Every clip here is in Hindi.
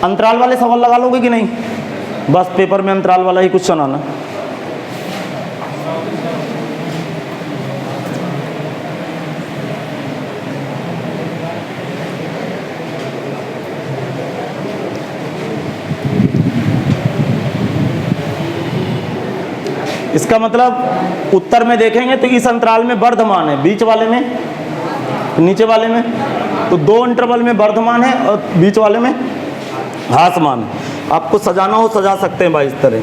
अंतराल वाले सवाल लगा लोगे कि नहीं? बस पेपर में अंतराल वाला ही क्वेश्चन आना। इसका मतलब उत्तर में देखेंगे तो इस अंतराल में वर्धमान है, बीच वाले में, नीचे वाले में, तो दो इंटरवल में वर्धमान है और बीच वाले में ह्रासमान है। आपको सजाना हो सजा सकते हैं भाई इस तरह,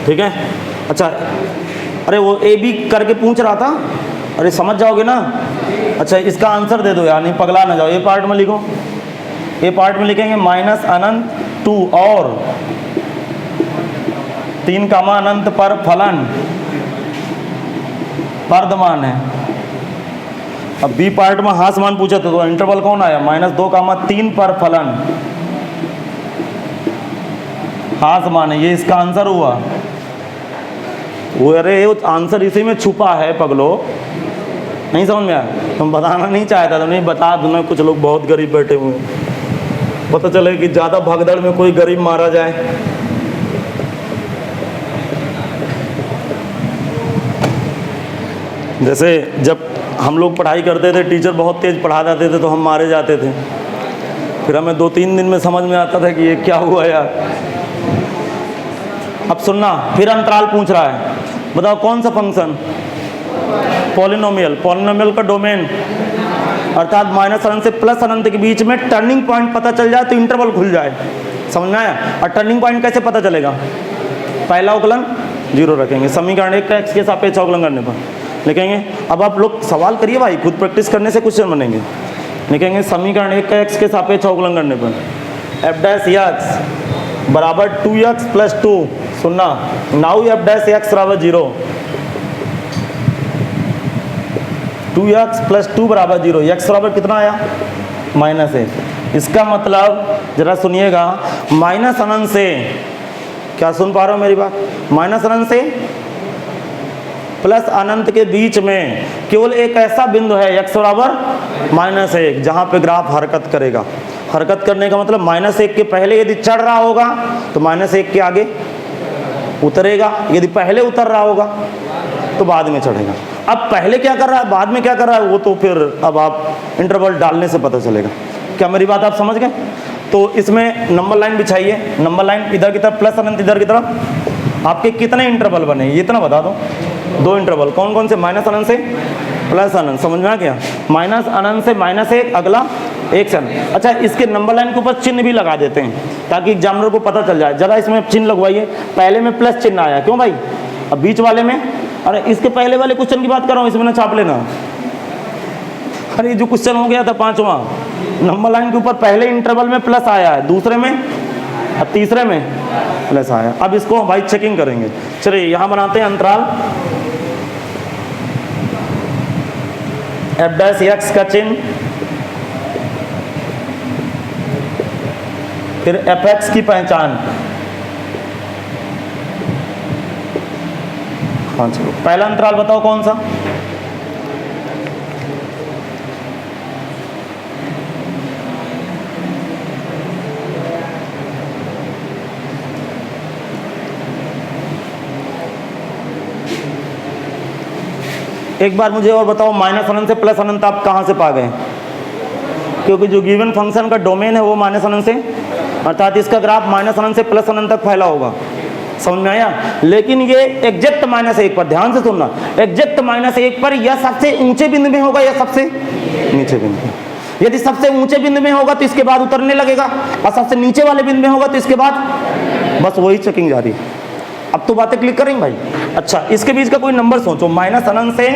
ठीक है। अच्छा, अरे वो ए बी करके पूछ रहा था, अरे समझ जाओगे ना। अच्छा, इसका आंसर दे दो यार, नहीं पगला ना जाओ। ए पार्ट में लिखो, ए पार्ट में लिखेंगे माइनस अनंत 2 और 3 कामा अनंत पर फलन वर्धमान है। अब बी पार्ट में ह्रासमान पूछा था तो इंटरवल कौन आया? -2 कामा 3 पर फलन ह्रासमान है। ये इसका आंसर हुआ। वो अरे आंसर इसी में छुपा है पगलो, नहीं समझ में आया? तुम बताना नहीं चाहता तो नहीं बता दूँ। कुछ लोग बहुत गरीब बैठे हुए हैं, पता चले कि ज़्यादा भगदड़ में कोई गरीब मारा जाए। जैसे जब हम लोग पढ़ाई करते थे, टीचर बहुत तेज़ पढ़ा जाते थे तो हम मारे जाते थे। फिर हमें 2-3 दिन में समझ में आता था कि ये क्या हुआ यार। अब सुनना, फिर अंतराल पूछ रहा है, बताओ कौन सा फंक्शन? पॉलिनोमियल। पॉलिनोमियल का डोमेन अर्थात माइनस अनंत से प्लस अनंत के बीच में टर्निंग पॉइंट पता चल जाए तो इंटरवल खुल जाए। समझ में आया? और टर्निंग पॉइंट कैसे पता चलेगा? पहला अवकलन 0 रखेंगे, समीकरण 1 का x के सापेक्ष अवकलन करने पर लिखेंगे। अब आप लोग सवाल करिए भाई, खुद प्रैक्टिस करने से क्वेश्चन बनेंगे। लिखेंगे समीकरण 1 का x के सापेक्ष अवकलन करने पर f डैश x बराबर 2x प्लस 2। सुनना, नाउ f डैश x बराबर 0, 2x प्लस 2 बराबर 0। x बराबर कितना आया? -1। इसका मतलब जरा सुनिएगा, माइनस अनंत से, क्या सुन पा रहे हो मेरी बात? माइनस अनंत से प्लस अनंत के बीच में केवल एक ऐसा बिंदु है x बराबर -1 जहाँ पे ग्राफ हरकत करेगा। हरकत करने का मतलब -1 के पहले यदि चढ़ रहा होगा तो -1 के आगे उतरेगा, यदि पहले उतर रहा होगा तो बाद में चढ़ेगा। अब पहले क्या कर रहा है, बाद में क्या कर रहा है, वो तो फिर अब आप इंटरवल डालने से पता चलेगा। क्या मेरी बात आप समझ गए? तो इसमें नंबर लाइन बिछाइए। नंबर लाइन इधर की तरफ प्लस अनंत, इधर की तरफ। आपके कितने इंटरवल बने ये इतना बता दो। 2 इंटरवल कौन कौन से? माइनस अनंत से प्लस अनंत। समझ में आ गया? माइनस अनंत से -1, अगला 1 से अनंत। अच्छा, इसके नंबर लाइन के ऊपर चिन्ह भी लगा देते हैं ताकि एग्जामिनर को पता चल जाए। जरा इसमें चिन्ह लगवाइए। पहले में प्लस चिन्ह आया, क्यों भाई? अब बीच वाले में, अरे इसके पहले वाले क्वेश्चन की बात कर रहा हूँ, इसमें ना छाप लेना। अरे जो क्वेश्चन हो गया था 5वां, नंबर लाइन के ऊपर पहले इंटरवल में प्लस आया है, दूसरे में, अब तीसरे में प्लस आया। अब इसको भाई चेकिंग करेंगे। चलिए यहाँ बनाते हैं अंतराल f डैश x का चिन्ह, फिर fx की पहचान। हाँ चलो, पहला अंतराल बताओ कौन सा? एक बार मुझे और बताओ, माइनस अनंत से प्लस अनंत आप कहाँ से पा गए? क्योंकि जो गिवन फंक्शन का डोमेन है वो माइनस अनंत से, अर्थात इसका ग्राफ माइनस अनंत से प्लस अनंत तक फैला होगा। समझ में आया? लेकिन ये एग्जैक्ट -1 पर, ध्यान से सुनना, एग्जैक्ट -1 पर या सबसे ऊंचे बिंदु में होगा या सबसे नीचे बिंदु में। यदि सबसे ऊंचे बिंदु में होगा तो इसके बाद उतरने लगेगा, और सबसे नीचे वाले बिंदु में होगा तो इसके बाद, बस वही चेकिंग जारी। अब तो बातें क्लिक करेंगे भाई। अच्छा, इसके बीच का कोई नंबर सोचो, माइनस अनंत से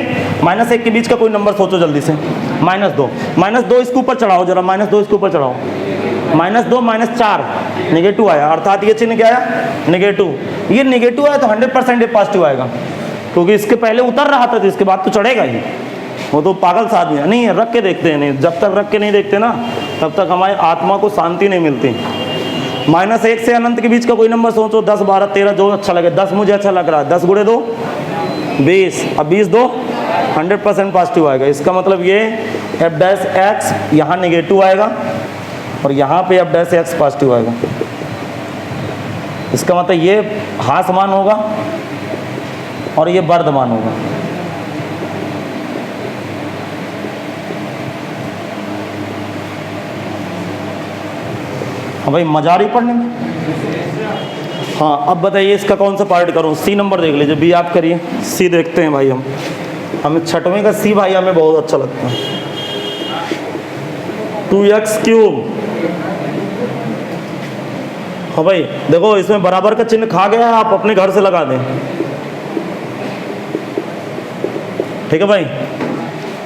-1 के बीच का कोई नंबर सोचो जल्दी से। -2, -2 इसके ऊपर चढ़ाओ जरा, -2 इसके ऊपर चढ़ाओ। -2 -4 नेगेटिव आया, अर्थात ये चिन्ह क्या आया? नेगेटिव। ये नेगेटिव आया तो 100% ये पॉजिटिव आएगा, क्योंकि इसके पहले उतर रहा था तो इसके बाद तो चढ़ेगा ही। वो तो पागल सा आदमी है। नहीं, रख के देखते हैं, नहीं जब तक रख के नहीं देखते ना तब तक हमारी आत्मा को शांति नहीं मिलती। -1 से अनंत के बीच का कोई नंबर सोचो, 10 12 13 जो अच्छा लगे। 10 मुझे अच्छा लग रहा है, 10 गुणे 2 20, अब 20 2 100% पॉजिटिव आएगा। इसका मतलब ये f डैश x यहाँ नेगेटिव आएगा और यहाँ पे अब डैश एक्स पॉजिटिव आएगा। इसका मतलब ये ह्रासमान होगा और ये वर्धमान होगा। हाँ भाई, मजा आ रही पढ़ने में? हाँ, अब बताइए इसका कौन सा पार्ट करूँ? सी नंबर देख लीजिए, बी आप करिए, सी देखते हैं भाई। हमें छठवें का सी भाई हमें बहुत अच्छा लगता है। 2x³। हाँ भाई देखो, इसमें बराबर का चिन्ह खा गया है, आप अपने घर से लगा दें। ठीक है भाई,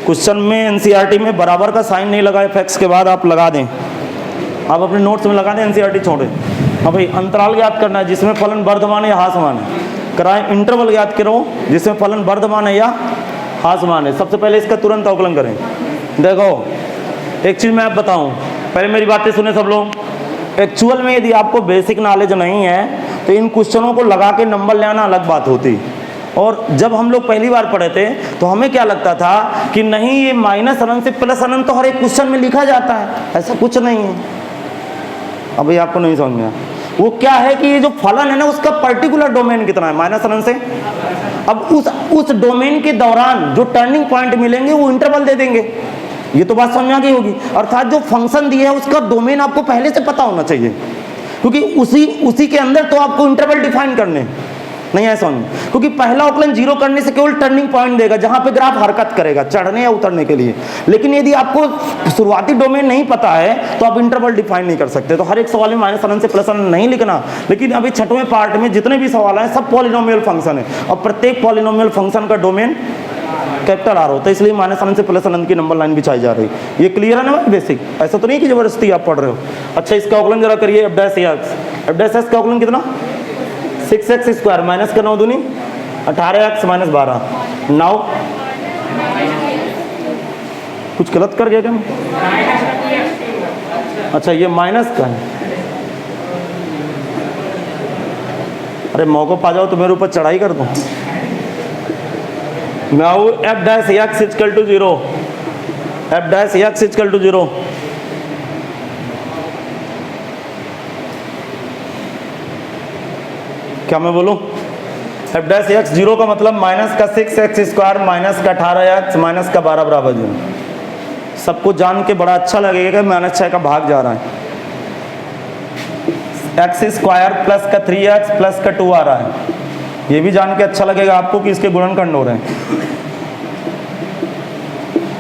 क्वेश्चन में एनसीईआरटी में बराबर का साइन नहीं लगा एफ के बाद आप लगा दें, आप अपने नोट्स में लगा दें, एनसीईआरटी छोड़े। हाँ भाई, अंतराल ज्ञात करना है जिसमें फलन वर्धमान है या ह्रासमान है, कराएं। इंटरवल ज्ञात करो जिसमें फलन वर्धमान है या ह्रासमान है। सबसे पहले इसका तुरंत अवकलन करें। देखो एक चीज़ मैं आप बताऊं, पहले मेरी बातें सुने सब लोग। एक्चुअल में यदि आपको बेसिक नॉलेज नहीं है तो इन क्वेश्चनों को लगा के नंबर ले आना अलग बात होती। और जब हम लोग पहली बार पढ़े थे तो हमें क्या लगता था कि नहीं, ये माइनस अनंत से प्लस अनंत तो हर एक क्वेश्चन में लिखा जाता है, ऐसा कुछ नहीं है। अभी आपको नहीं समझ में आया। वो क्या है कि ये जो फलन है ना, उसका पर्टिकुलर डोमेन कितना है, माइनस अनंत से। अब उस डोमेन के दौरान जो टर्निंग पॉइंट मिलेंगे वो इंटरवल दे देंगे। ये तो बात समझ आ गई होगी। अर्थात जो फंक्शन दिया है उसका डोमेन आपको पहले से पता होना चाहिए, क्योंकि उसी के अंदर तो आपको इंटरवल डिफाइन करने नहीं है समझ। क्योंकि पहला अवकलन जीरो करने से केवल टर्निंग पॉइंट देगा जहां पे ग्राफ हरकत करेगा चढ़ने या उतरने के लिए। लेकिन यदि आपको शुरुआती डोमेन नहीं पता है तो आप इंटरवल डिफाइन नहीं कर सकते। तो हर एक सवाल में माइनस अनंत से प्लस अनंत नहीं लिखना। लेकिन अभी छठवें पार्ट में जितने भी सवाल हैं सब पॉलिनोमियल फंक्शन है, और प्रत्येक पॉलिनोमियल फंक्शन का डोमेन कैपिटल आर होता है, इसलिए माइनस अनंत से प्लस अनंत की नंबर लाइन बिछाई जा रही। ये क्लियर है ना भाई? बेसिक ऐसा तो नहीं कि जबरदस्ती आप पढ़ रहे हो। अच्छा, इसका अवकलन जरा करिए। एफ डैश एक्स का अवकलन कितना? 6x² माइनस का 9 दूनी 18x माइनस 12। नाउ कुछ गलत कर गया क्या मैं? अच्छा, ये माइनस का है। अरे मौका पा जाओ तो मेरे ऊपर चढ़ाई कर दो। Now f dash x equal to 0, f dash x equal to 0। क्या मैं बोलूं? एफ डैश एक्स 0 का मतलब माइनस का 6x² माइनस का 18x माइनस का 12 बराबर 0। सबको जान के बड़ा अच्छा लगेगा कि -6 का भाग जा रहा है। x² प्लस का 3x प्लस का 2 आ रहा है। ये भी जान के अच्छा लगेगा आपको कि इसके गुणनखंड हो रहे हैं।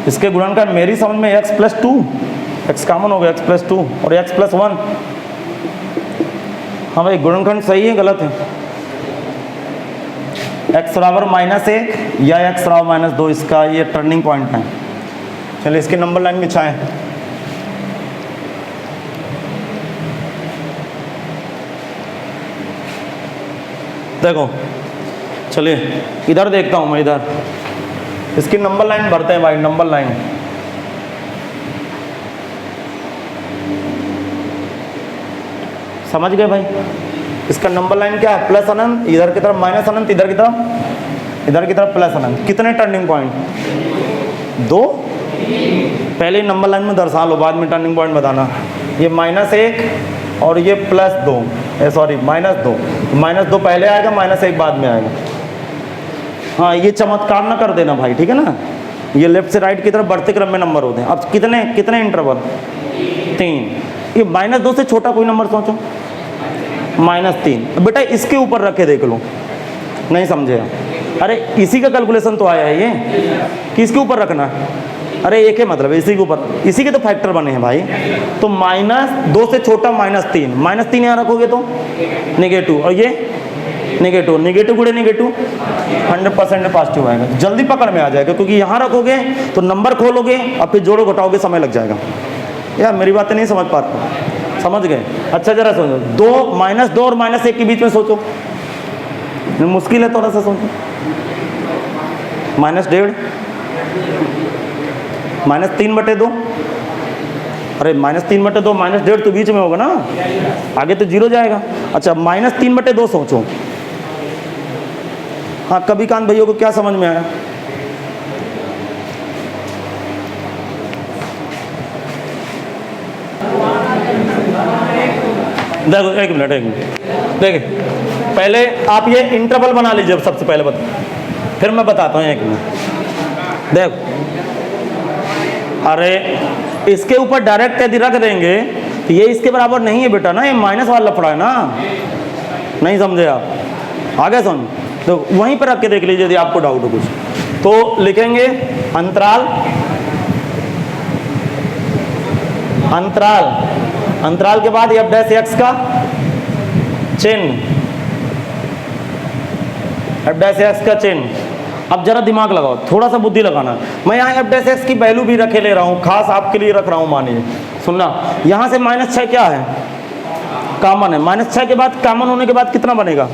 इसके गुणनखंड मेरी समझ में x प्लस 2, x कॉमन हो गया, x प्लस 2 और x प्लस 1। हाँ भाई, गुणनखंड सही है गलत है? x बराबर -1 या x बराबर -2, इसका ये टर्निंग पॉइंट है। चलिए इसकी नंबर लाइन बिछाएं। देखो चलिए इधर देखता हूँ मैं, इधर इसकी नंबर लाइन भरते हैं भाई। नंबर लाइन समझ गए भाई? इसका नंबर लाइन क्या है? प्लस अनंत, इधर की तरफ माइनस अनंत, इधर की तरफ प्लस अनंत। कितने टर्निंग पॉइंट? 2। पहले नंबर लाइन में दर्शा लो, बाद में टर्निंग पॉइंट बताना। ये -1 और ये +2, सॉरी -2। -2 पहले आएगा, -1 बाद में आएगा। हाँ, ये चमत्कार ना कर देना भाई, ठीक है ना? ये लेफ्ट से राइट की तरफ बढ़ते क्रम में नंबर होते हैं। अब कितने इंटरवल? 3। ये -2 से छोटा कोई नंबर सोचो। -3। बेटा इसके ऊपर रखे देख लो, नहीं समझे? अरे इसी का कैलकुलेशन तो आया है ये, किसके ऊपर रखना? अरे एक है मतलब इसी के ऊपर, इसी के तो फैक्टर बने हैं भाई। तो -2 से छोटा -3, -3 यहाँ रखोगे तो नेगेटिव, और ये नेगेटिव, नेगेटिव गुणे नेगेटिव 100% पॉजिटिव आएगा। जल्दी पकड़ में आ जाएगा, क्योंकि यहाँ रखोगे तो नंबर खोलोगे और फिर जोड़ो घटाओगे, समय लग जाएगा। यार मेरी बातें नहीं समझ पाते? समझ गए? अच्छा जरा सोचो, -2 और -1 के बीच में सोचो, मुश्किल है थोड़ा सा सोचो। -1.5 -3/2। अरे -3/2 -1.5 तो बीच में होगा ना, आगे तो 0 जाएगा। अच्छा -3/2 सोचो। हाँ, कभी कांत भैया को क्या समझ में आया? देखो एक मिनट देखिए, पहले आप ये इंटरवल बना लीजिए सबसे पहले, फिर मैं बताता हूँ। एक मिनट देखो, अरे इसके ऊपर डायरेक्ट यदि रख देंगे तो ये इसके बराबर नहीं है बेटा ना, ये माइनस वाला लफड़ा है ना, नहीं समझे आप? आगे समझ, तो वहीं पर रख के देख लीजिए यदि आपको डाउट हो कुछ। तो लिखेंगे अंतराल, अंतराल के बाद एफ डैश एक्स का चिन्ह, एफ डैश एक्स का चिन्ह। अब जरा दिमाग लगाओ, थोड़ा सा बुद्धि लगाना। मैं यहाँ एफ डैश एक्स की वैल्यू भी रखे ले रहा हूँ, खास आपके लिए रख रहा हूँ। मानिए सुनना, यहाँ से -6 क्या है? कॉमन है। -6 के बाद कॉमन होने के बाद कितना बनेगा?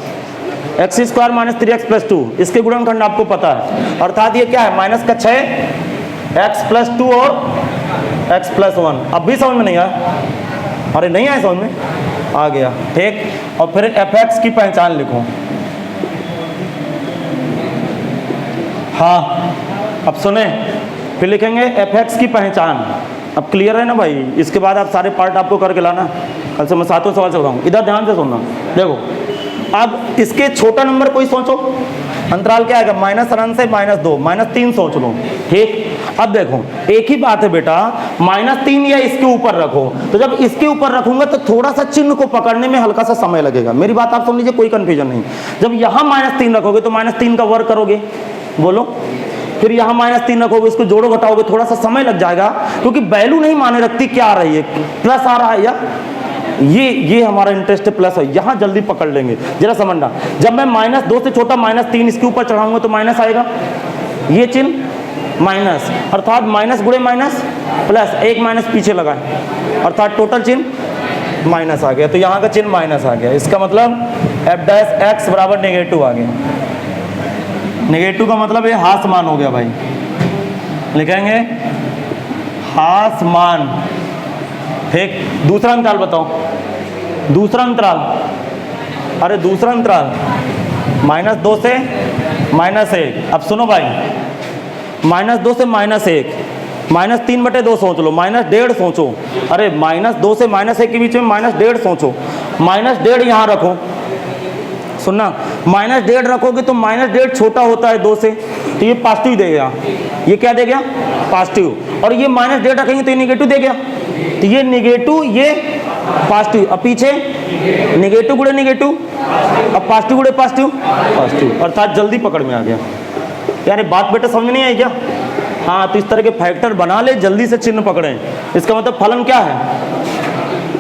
x² - 3x + 2। इसके गुणनखंड आपको पता है, अर्थात ये क्या है? माइनस का 6, x + 2 और x + 1। अब भी समझ में नहीं आया? अरे नहीं आया समझ में? आ गया, ठीक। और फिर fx की पहचान लिखो। हाँ, अब सुने, फिर लिखेंगे fx की पहचान। अब क्लियर है ना भाई? इसके बाद आप सारे पार्ट आपको करके लाना, कल से मैं 7वें सवाल से बताऊँ। इधर ध्यान से सुनना, देखो अब इसके छोटा नंबर कोई सोचो, अंतराल क्या आएगा? -1 से -2, -3 सोच लो, ठीक। अब देखो एक ही बात है बेटा, -3 या इसके ऊपर रखो, तो जब इसके ऊपर रखूंगा तो थोड़ा सा चिन्ह को पकड़ने में हल्का सा समय लगेगा। मेरी बात आप सुन लीजिए, कोई कंफ्यूजन नहीं। जब यहाँ -3 रखोगे तो -3 का वर्ग करोगे, बोलो, फिर यहाँ -3 रखोगे, इसको जोड़ो घटाओगे, थोड़ा सा समय लग जाएगा, क्योंकि वैल्यू नहीं माने रखती क्या आ रही है, प्लस आ रहा है या ये हमारा इंटरेस्ट प्लस है। यहाँ जल्दी पकड़ लेंगे, जरा समझना। जब मैं -2 से छोटा -3 इसके ऊपर चढ़ाऊंगा तो माइनस आएगा, ये चिन्ह माइनस, अर्थात माइनस गुणे माइनस प्लस, एक माइनस पीछे लगा है, अर्थात टोटल चिन्ह माइनस आ गया। तो यहाँ का चिन्ह माइनस आ गया, इसका मतलब f डैश x बराबर नेगेटिव आ गया। नेगेटिव का मतलब ये हास मान हो गया भाई, लिखेंगे हास मान, ठीक। दूसरा अंतराल बताओ, दूसरा अंतराल, अरे दूसरा अंतराल -2 से -1। अब सुनो भाई, -2 से -1, -3/2 सोच लो, -1.5 सोचो। अरे -2 से -1 के बीच में -1.5 सोचो, -1.5 यहाँ रखो, सुनना, -1.5 रखोगे तो -1.5 छोटा होता है 2 से, तो ये पॉजिटिव देगा। ये क्या दे गया? पॉजिटिव। और ये -1.5 रखेंगे तो ये निगेटिव दे गया, तो ये निगेटिव, ये पॉजिटिव। अब पीछे निगेटिव गुणे निगेटिव, अब पॉजिटिव गुणे पॉजिटिव, पॉजिटिव, अर्थात जल्दी पकड़ में आ गया। यार बात बेटा समझ नहीं आई क्या? हाँ, तो इस तरह के फैक्टर बना ले, जल्दी से चिन्ह पकड़ें। इसका मतलब फलन क्या है?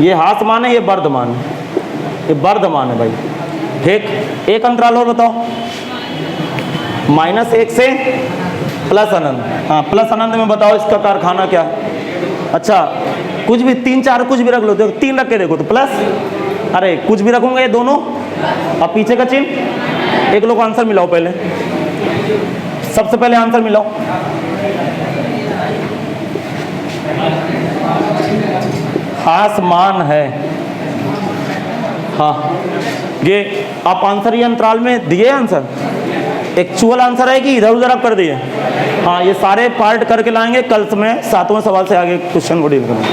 ये हास मान है, ये वर्धमान है, ये वर्धमान है भाई, ठीक। एक अंतराल और बताओ, -1 से प्लस अनंत। हाँ, प्लस अनंत में बताओ इसका कारखाना क्या है? अच्छा, कुछ भी 3 4 कुछ भी रख लो, देखो 3 रख के देखो तो प्लस, अरे कुछ भी रखूंगा ये दोनों, अब पीछे का चिन्ह। एक लोग आंसर मिलाओ, पहले सबसे पहले आंसर मिलाओ। हास मान है, हाँ, ये आप आंसर ये अंतराल में दिए आंसर, एक्चुअल आंसर है कि इधर उधर आप कर दिए? हाँ, ये सारे पार्ट करके लाएंगे, कल मैं 7वें सवाल से आगे क्वेश्चन को डील करूँगा।